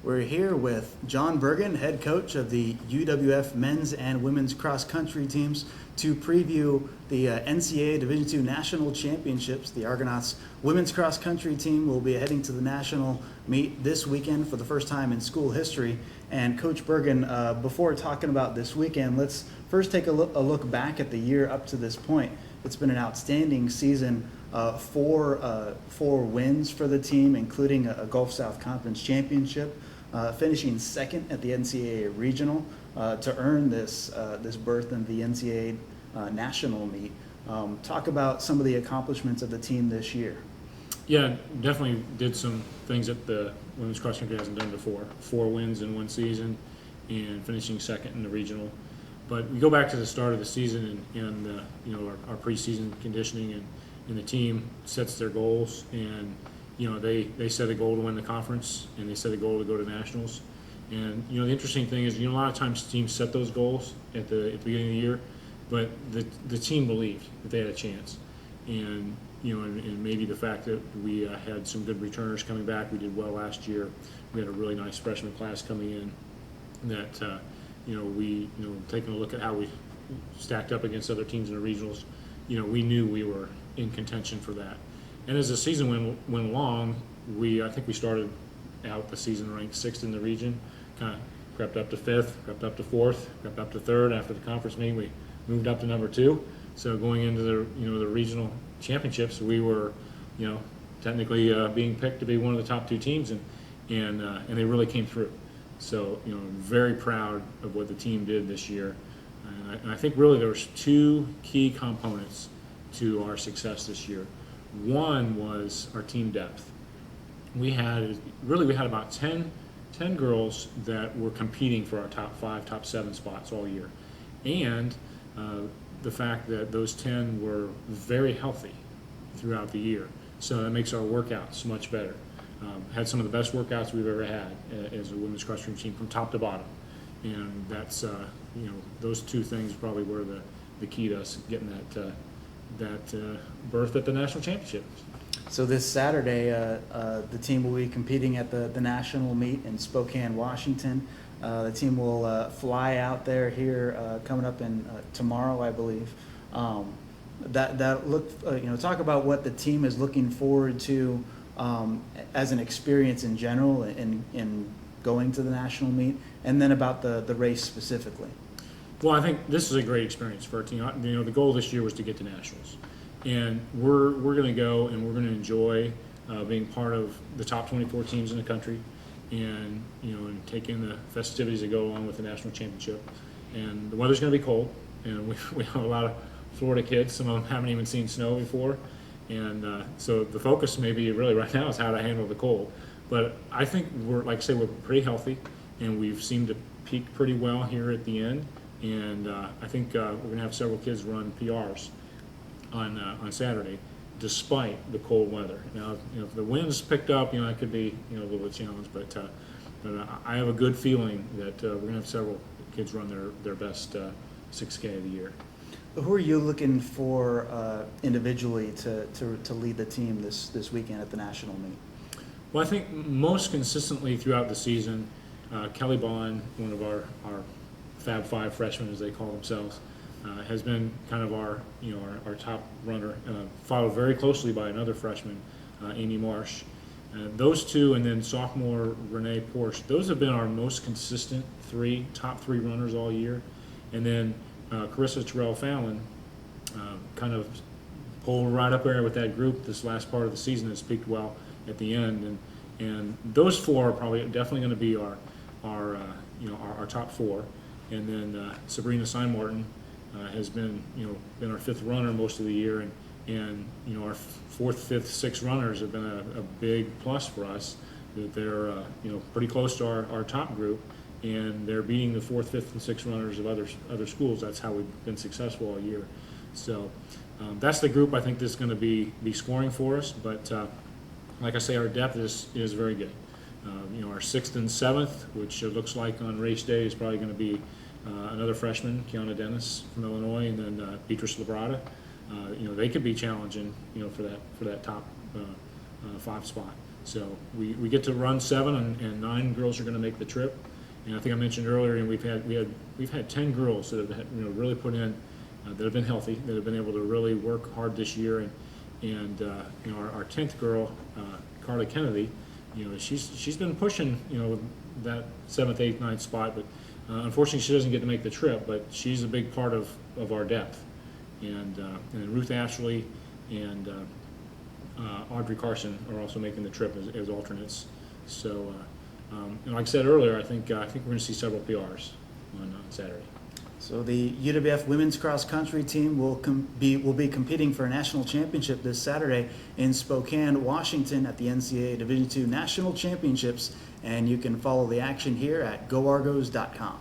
We're here with John Bergen, head coach of the UWF men's and women's cross country teams, to preview the NCAA Division II National Championships. The Argonauts women's cross country team will be heading to the national meet this weekend for the first time in school history. And Coach Bergen, before talking about this weekend, let's first take a look back at the year up to this point. It's been an outstanding season. Four wins for the team, including a Gulf South Conference championship, finishing second at the NCAA regional to earn this berth in the NCAA national meet. Talk about some of the accomplishments of the team this year. Yeah, definitely did some things that the women's cross country hasn't done before. 4 wins in one season and finishing second in the regional. But we go back to the start of the season and our preseason conditioning and the team sets their goals, and they set a goal to win the conference and they set a goal to go to nationals. And the interesting thing is, a lot of times teams set those goals at the beginning of the year, but the team believed that they had a chance. And and maybe the fact that we had some good returners coming back. We did well last year. We had a really nice freshman class coming in that we taking a look at how we stacked up against other teams in the regionals. We knew we were in contention for that. And as the season went along, I think we started out the season ranked 6th in the region, kind of crept up to 5th, crept up to 4th, crept up to 3rd. After the conference meeting, we moved up to number 2. So going into the regional championships, we were technically being picked to be one of the top 2 teams, and they really came through. So very proud of what the team did this year, and I think really there was 2 key components to our success this year. One was our team depth. We had about 10 girls that were competing for our top 5, top 7 spots all year, and the fact that those 10 were very healthy throughout the year. So that makes our workouts much better. Had some of the best workouts we've ever had as a women's cross country team from top to bottom, and that's those 2 things probably were the key to us getting that berth at the national championships. So this Saturday, the team will be competing at the national meet in Spokane, Washington. The team will fly out there here coming up in tomorrow, I believe. Talk about what the team is looking forward to as an experience in general in going to the national meet, and then about the race specifically. Well, I think this is a great experience for our team. The goal this year was to get to nationals, and we're going to go and we're going to enjoy being part of the top 24 teams in the country, and and take in the festivities that go along with the national championship. And the weather's going to be cold, and we have a lot of Florida kids. Some of them haven't even seen snow before, and so the focus maybe really right now is how to handle the cold. But I think we're pretty healthy, and we've seemed to peak pretty well here at the end. And I think we're going to have several kids run PRs on Saturday, despite the cold weather. Now, if the winds picked up, that could be a little bit of a challenge. But I have a good feeling that we're going to have several kids run their best 6K of the year. Who are you looking for individually to lead the team this weekend at the national meet? Well, I think most consistently throughout the season, Kelly Bond, one of our Fab 5 freshmen, as they call themselves, has been kind of our top runner, followed very closely by another freshman, Amy Marsh. Those 2, and then sophomore Renee Porsche. Those have been our most consistent top 3 runners all year. And then Carissa Terrell Fallon kind of pulled right up there with that group this last part of the season, has peaked well at the end. And those 4 are probably definitely going to be our top 4. And then Sabrina Seinmartin has been our 5th runner most of the year, and our 4th, 5th, 6th runners have been a big plus for us. That they're pretty close to our top group, and they're beating the 4th, 5th, and 6th runners of other schools. That's how we've been successful all year. So that's the group I think that's going to be scoring for us. But like I say, our depth is very good. Our 6th and 7th, which it looks like on race day is probably going to be another freshman, Kiana Dennis from Illinois, and then Beatrice Labrada. They could be challenging, for that top 5 spot. So we get to run 7, and 9 girls are going to make the trip. And I think I mentioned earlier, and we've had 10 girls that have really put in, that have been healthy, that have been able to really work hard this year. And our 10th girl, Carly Kennedy, she's been pushing that 7th, 8th, 9th spot, but unfortunately she doesn't get to make the trip. But she's a big part of our depth. And Ruth Ashley and Audrey Carson are also making the trip as alternates. So, like I said earlier, I think we're going to see several PRs on Saturday. So the UWF women's cross country team will be competing for a national championship this Saturday in Spokane, Washington, at the NCAA Division II National Championships, and you can follow the action here at goargos.com.